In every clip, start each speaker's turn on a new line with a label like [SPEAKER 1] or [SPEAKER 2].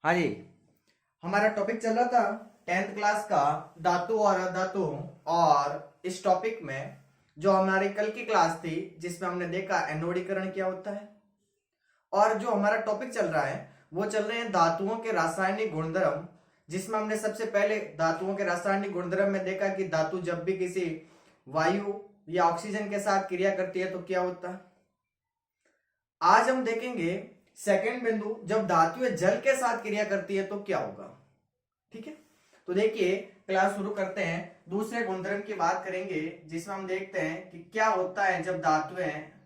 [SPEAKER 1] हाँ जी। हमारा टॉपिक चल रहा था 10th क्लास का धातु और अधातु। और इस टॉपिक में जो हमारी कल की क्लास थी जिसमें हमने देखा एनोडीकरण क्या होता है, और जो हमारा टॉपिक चल रहा है वो चल रहे हैं धातुओं के रासायनिक गुणधर्म, जिसमें हमने सबसे पहले धातुओं के रासायनिक गुणधर्म में देखा कि धातु जब भी किसी वायु या ऑक्सीजन के साथ क्रिया करती है तो क्या होता है। आज हम देखेंगे सेकंड बिंदु, जब धातुएं जल के साथ क्रिया करती है तो क्या होगा। ठीक है, तो देखिए क्लास शुरू करते हैं। दूसरे गुणधर्म की बात करेंगे जिसमें हम देखते हैं कि क्या होता है जब धातुएं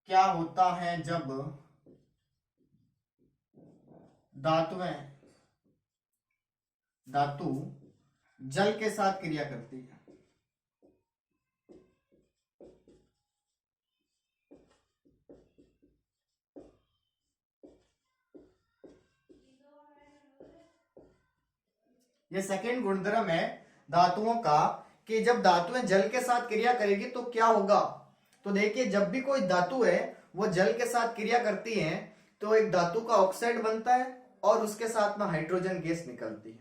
[SPEAKER 1] क्या होता है जब धातुएं धातु जल के साथ क्रिया करती है। ये सेकंड गुणधर्म है धातुओं का कि जब धातुएं जल के साथ क्रिया करेगी तो क्या होगा। तो देखिए जब भी कोई धातु है वो जल के साथ क्रिया करती है तो एक धातु का ऑक्साइड बनता है और उसके साथ में हाइड्रोजन गैस निकलती है।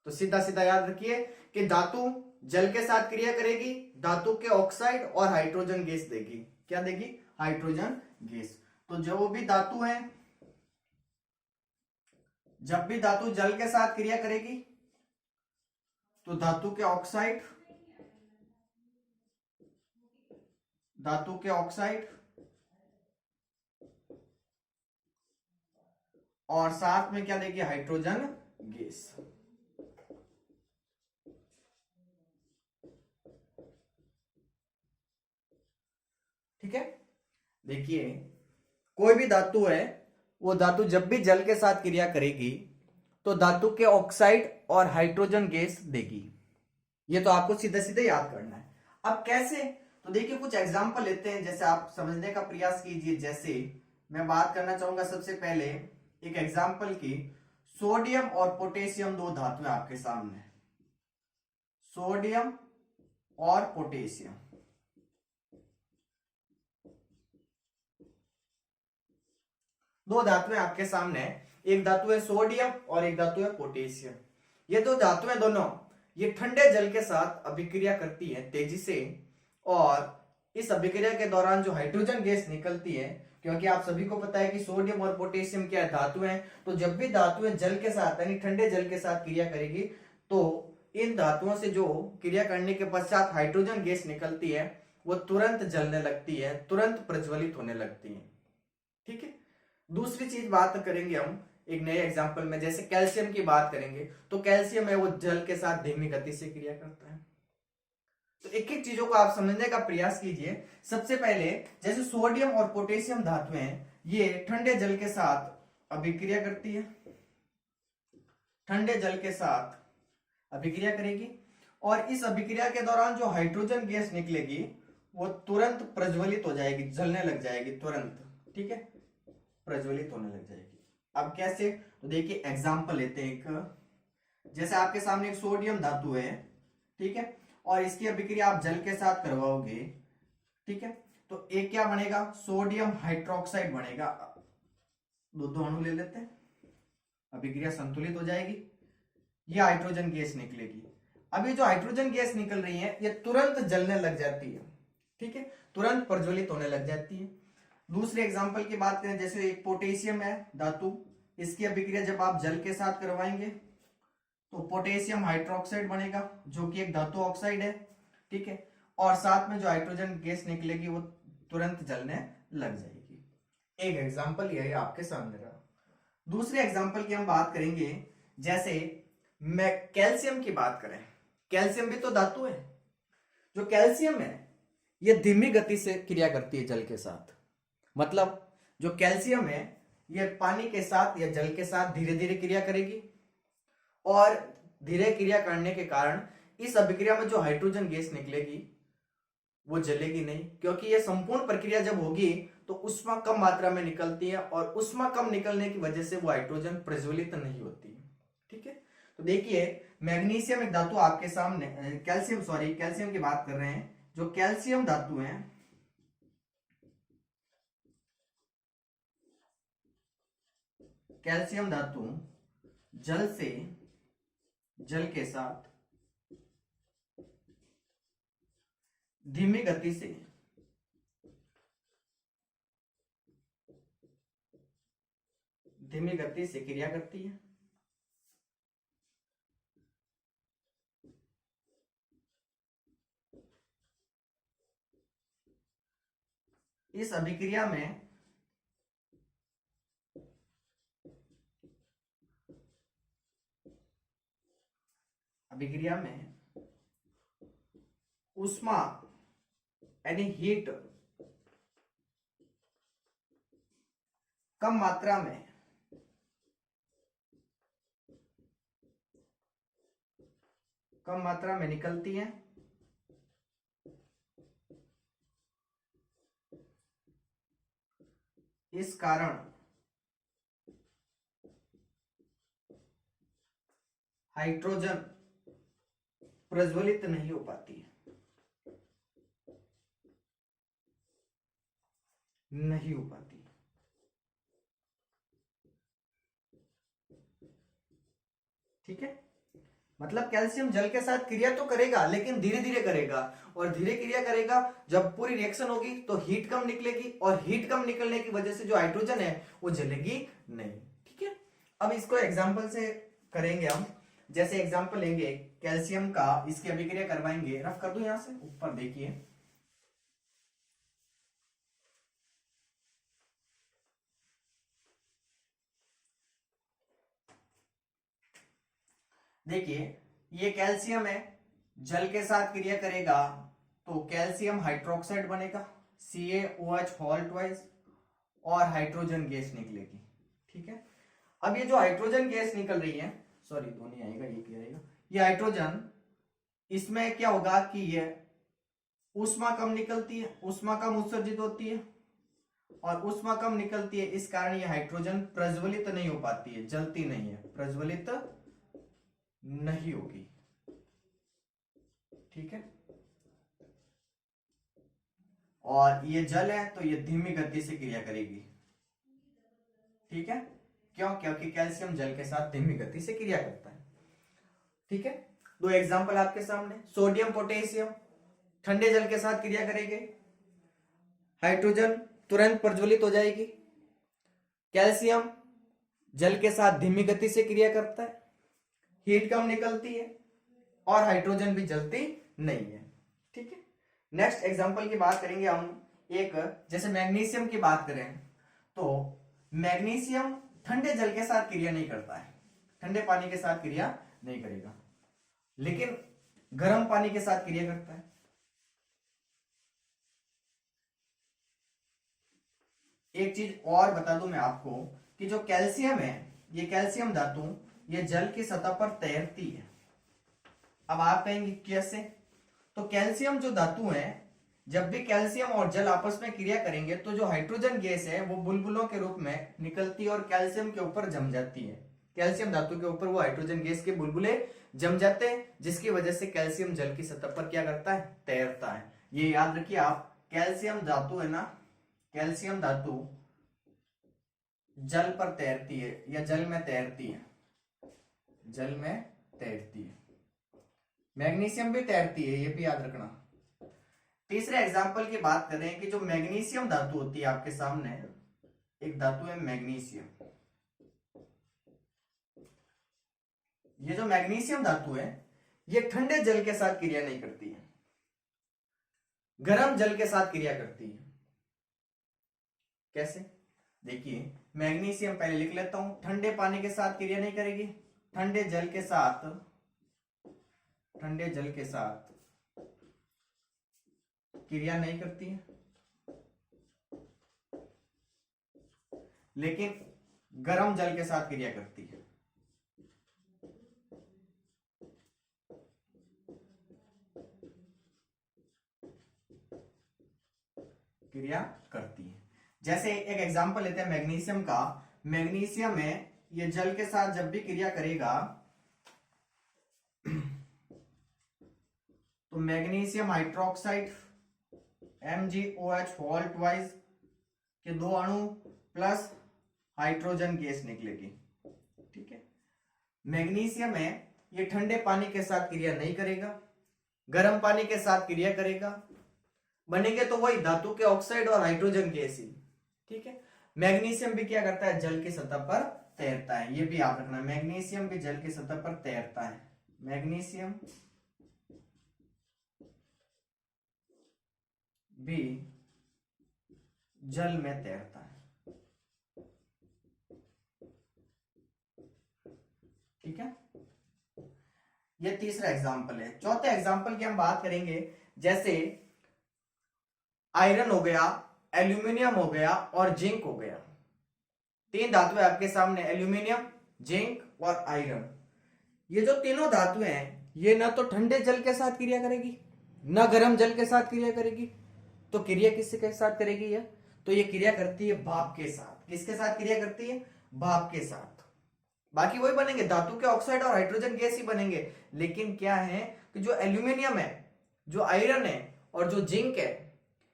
[SPEAKER 1] तो सीधा सीधा याद रखिए कि धातु जल के साथ क्रिया करेगी, धातु के ऑक्साइड और हाइड्रोजन गैस देगी। क्या देगी? Hydrogen gas. तो जो भी धातु है, जब भी धातु जल के साथ क्रिया करेगी तो धातु के ऑक्साइड और साथ में क्या देगी? Hydrogen gas. ठीक है, देखिए कोई भी धातु है वो धातु जब भी जल के साथ क्रिया करेगी तो धातु के ऑक्साइड और हाइड्रोजन गैस देगी। ये तो आपको सीधे सीधे याद करना है। अब कैसे? तो देखिए कुछ एग्जांपल लेते हैं, जैसे आप समझने का प्रयास कीजिए। जैसे मैं बात करना चाहूंगा सबसे पहले एक एग्जांपल की। सोडियम और पोटेशियम दो धातुएं आपके सामने, सोडियम और पोटेशियम। दो धातुएं आपके सामने है, एक धातु है सोडियम और एक धातु है पोटेशियम। ये दो धातुएं दोनों ये ठंडे जल के साथ अभिक्रिया करती है तेजी से, और इस अभिक्रिया के दौरान जो हाइड्रोजन गैस निकलती है, क्योंकि आप सभी को पता है कि सोडियम और पोटेशियम क्या धातुएं हैं, तो जब भी धातुएं जल के साथ यानी ठंडे जल के साथ क्रिया करेगी तो इन धातुओं से जो क्रिया करने के पश्चात हाइड्रोजन गैस निकलती है वो तुरंत जलने लगती है, तुरंत प्रज्वलित होने लगती है। ठीक है, दूसरी चीज बात करेंगे हम एक नए एग्जांपल में। जैसे कैल्शियम की बात करेंगे तो कैल्शियम है वो जल के साथ धीमी गति से क्रिया करता है। तो एक एक चीजों को आप समझने का प्रयास कीजिए। सबसे पहले जैसे सोडियम और पोटेशियम धातुएं ये ठंडे जल के साथ अभिक्रिया करती है, ठंडे जल के साथ अभिक्रिया करेगी, और इस अभिक्रिया के दौरान जो हाइड्रोजन गैस निकलेगी वो तुरंत प्रज्वलित हो जाएगी, जलने लग जाएगी तुरंत। ठीक है, प्रज्वलित होने लग जाएगी। अब कैसे? तो देखिए एग्जांपल लेते हैं एक। जैसे आपके सामने एक सोडियम धातु है, ठीक है, और इसकी अभिक्रिया आप जल के साथ करवाओगे, ठीक है, तो एक क्या बनेगा? सोडियम हाइड्रोक्साइड बनेगा। दो अणु ले लेते हैं, अभिक्रिया संतुलित हो जाएगी, ये हाइड्रोजन गैस निकलेगी। अभी जो हाइड्रोजन गैस निकल रही है ये तुरंत जलने लग जाती है, ठीक है, तुरंत प्रज्वलित होने लग जाती है। दूसरे एग्जांपल की बात करें, जैसे एक पोटेशियम है धातु, इसकी अभिक्रिया जब आप जल के साथ करवाएंगे तो पोटेशियम हाइड्रोक्साइड बनेगा जो कि एक धातु ऑक्साइड है। ठीक है, और साथ में जो हाइड्रोजन गैस निकलेगी वो तुरंत जलने लग जाएगी। एक एग्जांपल ये आपके सामने रहा। दूसरे एग्जांपल की हम बात करेंगे, जैसे मैं कैल्शियम की बात करें। कैल्शियम भी तो धातु है। जो कैल्शियम है ये धीमी गति से क्रिया करती है जल के साथ। मतलब जो कैल्शियम है ये पानी के साथ या जल के साथ धीरे धीरे क्रिया करेगी, और धीरे क्रिया करने के कारण इस अभिक्रिया में जो हाइड्रोजन गैस निकलेगी वो जलेगी नहीं, क्योंकि ये संपूर्ण प्रक्रिया जब होगी तो ऊष्मा कम मात्रा में निकलती है, और ऊष्मा कम निकलने की वजह से वो हाइड्रोजन प्रज्वलित नहीं होती। ठीक है, तो देखिए मैग्नीशियम एक धातु आपके सामने, कैल्शियम की बात कर रहे हैं। जो कैल्शियम धातु है कैल्शियम धातु जल से जल के साथ धीमी गति से क्रिया करती है। इस अभिक्रिया में ऊष्मा यानी हीट कम मात्रा में निकलती है। इस कारण हाइड्रोजन प्रज्वलित नहीं हो पाती है, ठीक है। मतलब कैल्शियम जल के साथ क्रिया तो करेगा लेकिन धीरे धीरे करेगा, और धीरे क्रिया करेगा। जब पूरी रिएक्शन होगी तो हीट कम निकलेगी, और हीट कम निकलने की वजह से जो हाइड्रोजन है वो जलेगी नहीं, ठीक है। अब इसको एग्जांपल से करेंगे हम। जैसे एग्जांपल लेंगे कैल्शियम का, इसकी अभिक्रिया करवाएंगे। रफ कर दूं यहां से ऊपर, देखिए ये कैल्शियम है, जल के साथ क्रिया करेगा तो कैल्शियम हाइड्रोक्साइड बनेगा, CaOH होल ट्वाइस, और हाइड्रोजन गैस निकलेगी, ठीक है। अब ये जो हाइड्रोजन गैस निकल रही है, सॉरी तो नहीं आएगा, ये क्या रहेगा, ये हाइड्रोजन, इसमें क्या होगा कि ये ऊष्मा कम निकलती है, ऊष्मा कम उत्सर्जित होती है, और ऊष्मा कम निकलती है, इस कारण ये हाइड्रोजन प्रज्वलित नहीं हो पाती है, जलती नहीं है, प्रज्वलित नहीं होगी, ठीक है। और ये जल है तो ये धीमी गति से क्रिया करेगी, ठीक है। क्यों? क्योंकि कैल्शियम जल के साथ धीमी गति से क्रिया करता है, ठीक है। दो एग्जांपल आपके सामने, सोडियम पोटेशियम ठंडे जल के साथ क्रिया करेंगे, हाइड्रोजन तुरंत प्रज्वलित हो जाएगी। कैल्शियम जल के साथ धीमी गति से क्रिया करता है, हीट कम निकलती है, और हाइड्रोजन भी जलती नहीं है, ठीक है। नेक्स्ट एग्जांपल की बात करेंगे हम। एक जैसे मैग्नीशियम की बात करें तो मैग्नीशियम ठंडे जल के साथ क्रिया नहीं करता है, ठंडे पानी के साथ क्रिया नहीं करेगा, लेकिन गर्म पानी के साथ क्रिया करता है। एक चीज और बता दूं मैं आपको कि जो कैल्शियम है, ये कैल्शियम धातु ये जल की सतह पर तैरती है। अब आप कहेंगे कैसे? तो कैल्शियम जो धातु है, जब भी कैल्शियम और जल आपस में क्रिया करेंगे तो जो हाइड्रोजन गैस है वो बुलबुलों के रूप में निकलती है और कैल्शियम के ऊपर जम जाती है। कैल्शियम धातु के ऊपर वो हाइड्रोजन गैस के बुलबुले जम जाते हैं, जिसकी वजह से कैल्शियम जल की सतह पर क्या करता है? तैरता है। ये याद रखिए आप, कैल्शियम धातु है ना, कैल्शियम धातु जल पर तैरती है या जल में तैरती है, जल में तैरती है। मैग्नीशियम भी तैरती है, ये भी याद रखना। तीसरे एग्जाम्पल की बात करें कि जो मैग्नीशियम धातु होती है आपके सामने, एक धातु है मैग्नीशियम। ये जो मैग्नीशियम धातु है ये ठंडे जल के साथ क्रिया नहीं करती है, गर्म जल के साथ क्रिया करती है। कैसे? देखिए मैग्नीशियम पहले लिख लेता हूं, ठंडे पानी के साथ क्रिया नहीं करेगी, ठंडे जल के साथ क्रिया नहीं करती है, लेकिन गर्म जल के साथ क्रिया करती है। क्रिया करती है। जैसे एक एग्जांपल लेते हैं मैग्नीशियम का। मैग्नीशियम में ये जल के साथ जब भी क्रिया करेगा तो magnesium hydroxide MgOH whole twice के दो अणु प्लस हाइड्रोजन गैस निकलेगी। ठीक है, मैग्नीशियम है, ये ठंडे पानी के साथ क्रिया नहीं करेगा, गर्म पानी के साथ क्रिया करेगा, बनेंगे तो वही धातु के ऑक्साइड और हाइड्रोजन गैस ही। ठीक है, मैग्नीशियम भी क्या करता है, जल की सतह पर तैरता है, ये भी याद रखना, मैग्नीशियम भी जल की सतह पर तैरता है, मैग्नीशियम भी जल में तैरता है। ठीक है, ये तीसरा एग्जाम्पल है। चौथे एग्जाम्पल की हम बात करेंगे, जैसे आयरन हो गया, एल्यूमिनियम हो गया और जिंक हो गया। तीन धातुएं आपके सामने, एल्यूमिनियम, जिंक और आयरन। ये जो तीनों धातुएं हैं, ये ना तो ठंडे जल के साथ क्रिया करेगी, ना गर्म जल के साथ क्रिया करेगी। तो क्रिया किसके साथ करेगी ये? तो ये क्रिया करती है भाप के साथ। किसके साथ क्रिया करती है? भाप के साथ। बाकी वही बनेंगे, धातु के ऑक्साइड और हाइड्रोजन गैस ही बनेंगे। लेकिन क्या है कि जो एल्यूमिनियम है, जो आयरन है और जो जिंक है,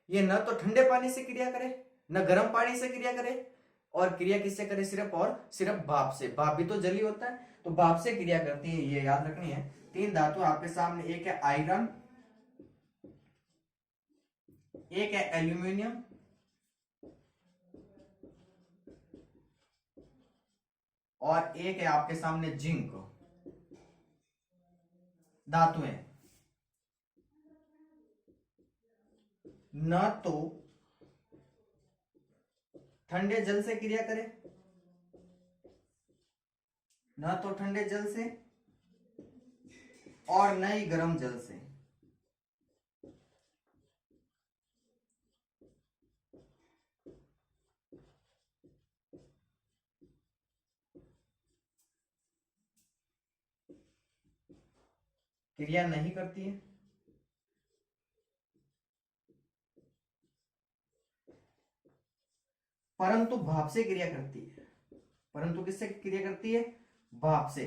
[SPEAKER 1] ये न तो ठंडे पानी से क्रिया करे, न गर्म पानी से क्रिया करे, और क्रिया किससे करे? सिर्फ और सिर्फ भाप से। भाप भी तो जल ही होता है, तो भाप से क्रिया करती है, ये याद रखनी है। तीन धातु आपके सामने, एक है आयरन, एक है एल्यूमिनियम और एक है आपके सामने जिंक। धातुएं न तो ठंडे जल से क्रिया करे, न तो ठंडे जल से और न ही गर्म जल से। क्रिया नहीं करती है, परंतु भाप से क्रिया करती है। परंतु किससे क्रिया करती है? भाप से।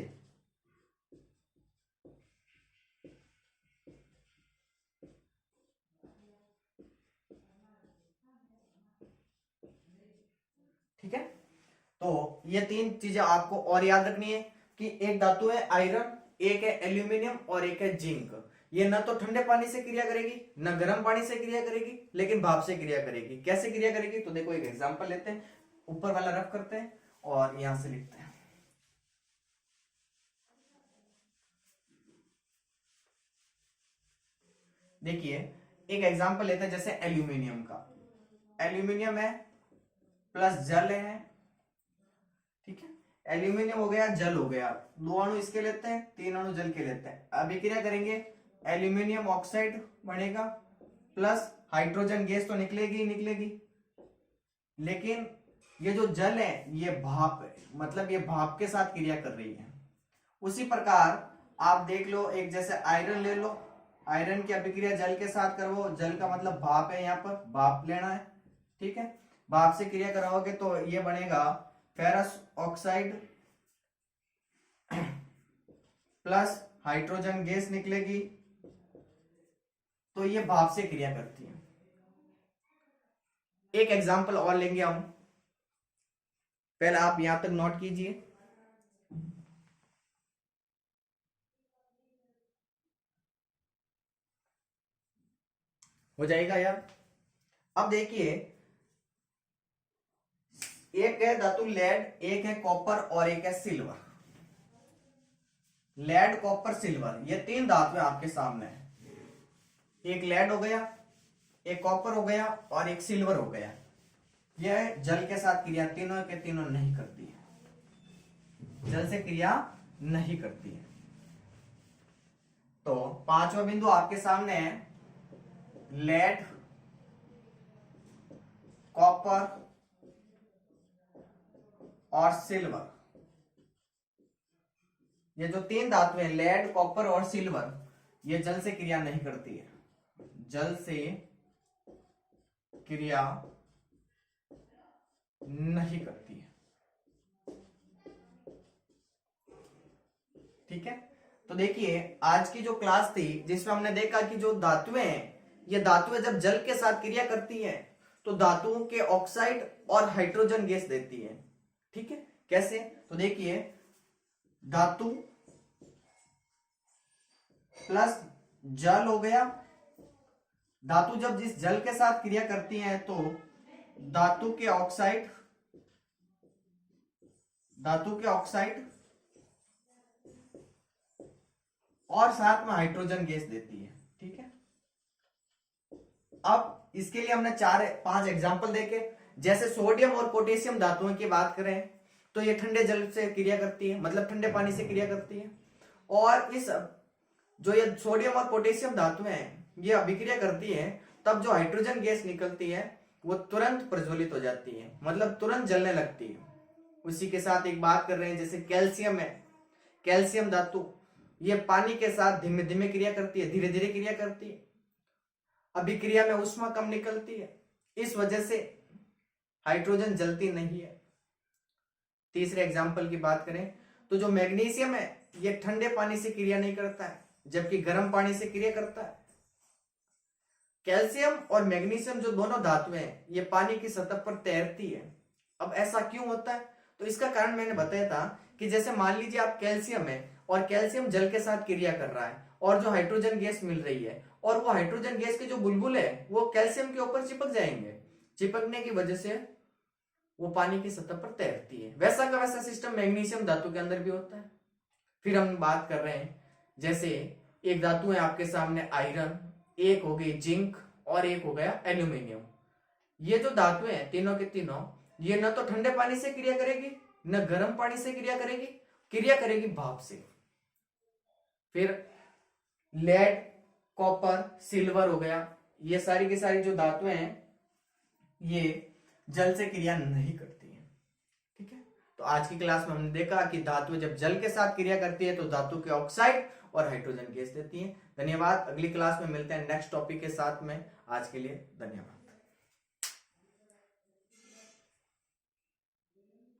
[SPEAKER 1] ठीक है, तो ये तीन चीजें आपको और याद रखनी है कि एक धातु है आयरन, एक है एल्यूमिनियम और एक है जिंक। ये ना तो ठंडे पानी से क्रिया करेगी, ना गर्म पानी से क्रिया करेगी, लेकिन भाप से क्रिया करेगी। कैसे क्रिया करेगी? तो देखो एक एग्जांपल लेते हैं, ऊपर वाला रफ करते हैं और यहां से लिखते हैं। देखिए एक एग्जांपल लेते हैं, जैसे एल्यूमिनियम का। एल्यूमिनियम है प्लस जल है। ठीक है, एल्यूमिनियम हो गया, जल हो गया, दो अणु इसके लेते हैं, तीन अणु जल के लेते हैं। अभी क्या करेंगे? एल्यूमिनियम ऑक्साइड बनेगा प्लस हाइड्रोजन गैस तो निकलेगी ही निकलेगी, लेकिन ये जो जल है ये भाप है, मतलब ये भाप के साथ क्रिया कर रही है। उसी प्रकार आप देख लो, एक जैसे आयरन ले लो, आयरन की अभिक्रिया जल के साथ करो, जल का मतलब भाप है, यहाँ पर भाप लेना है। ठीक है, भाप से क्रिया कराओगे तो ये बनेगा ferrous oxide plus hydrogen gas निकलेगी, तो ये भाप से क्रिया करती है। एक एग्जांपल और लेंगे हम, पहले आप यहां तक नोट कीजिए। हो जाएगा यार? अब देखिए, एक है धातु लेड, एक है कॉपर और एक है सिल्वर। लेड, कॉपर, सिल्वर, ये तीन धातुएं आपके सामने है। एक लेड हो गया, एक कॉपर हो गया और एक सिल्वर हो गया। यह जल के साथ क्रिया तीनों के तीनों नहीं करती है, जल से क्रिया नहीं करती है। तो पांचवा बिंदु आपके सामने है, लेड, कॉपर और सिल्वर। ये जो तीन धातुएं लेड, कॉपर और सिल्वर, ये जल से क्रिया नहीं करती है, जल से क्रिया नहीं करती है। ठीक है, तो देखिए आज की जो क्लास थी जिसमें हमने देखा कि जो धातुएं हैं, ये धातुएं जब जल के साथ क्रिया करती हैं तो धातुओं के ऑक्साइड और हाइड्रोजन गैस देती हैं। ठीक है, कैसे? तो देखिए, धातु प्लस जल हो गया। धातु जब जिस जल के साथ क्रिया करती है तो धातु के ऑक्साइड और साथ में हाइड्रोजन गैस देती है। ठीक है, अब इसके लिए हमने 4-5 एग्जाम्पल देखे। जैसे सोडियम और पोटेशियम धातुओं की बात करें तो ये ठंडे जल से क्रिया करती है, मतलब ठंडे पानी से क्रिया करती है। और इस जो ये सोडियम और पोटेशियम धातुएं हैं ये अभिक्रिया करती है, तब जो हाइड्रोजन गैस निकलती है वो तुरंत प्रज्वलित हो जाती है, मतलब तुरंत जलने लगती है। उसी के साथ एक बात कर रहे हैं, जैसे कैल्शियम है, कैल्शियम धातु ये पानी के साथ धीमे धीमे क्रिया करती है, धीरे धीरे क्रिया करती है, अभिक्रिया में ऊष्मा कम निकलती है, इस वजह से हाइड्रोजन जलती नहीं है। तीसरे एग्जाम्पल की बात करें तो जो मैग्नीशियम है ये ठंडे पानी से क्रिया नहीं करता है, जबकि गर्म पानी से क्रिया करता है। कैल्शियम और मैग्नीशियम जो दोनों धातुएं हैं ये पानी की सतह पर तैरती है। अब ऐसा क्यों होता है? तो इसका कारण मैंने बताया था कि जैसे मान लीजिए आप कैल्शियम है और कैल्शियम जल के साथ क्रिया कर रहा है और जो हाइड्रोजन गैस मिल रही है, और वो हाइड्रोजन गैस के जो बुलबुले है वो कैल्शियम के ऊपर चिपक जाएंगे, चिपकने की वजह से वो पानी की सतह पर तैरती है। वैसा का वैसा सिस्टम मैग्नीशियम धातु के अंदर भी होता है। फिर हम बात कर रहे हैं, जैसे एक धातु है आपके सामने आयरन, एक हो गई जिंक और एक हो गया एल्यूमिनियम। ये जो धातुएं हैं तीनों के तीनों, ये न तो ठंडे पानी से क्रिया करेगी न गर्म पानी से क्रिया करेगी, क्रिया करेगी भाप से। फिर लेड, कॉपर, सिल्वर हो गया, ये सारी की सारी जो धातुएं हैं ये जल से क्रिया नहीं करती हैं। ठीक है, तो आज की क्लास में हमने देखा कि धातु जब जल के साथ क्रिया करती है तो धातु के ऑक्साइड और हाइड्रोजन गैस देती है। धन्यवाद, अगली क्लास में मिलते हैं नेक्स्ट टॉपिक के साथ में। आज के लिए धन्यवाद।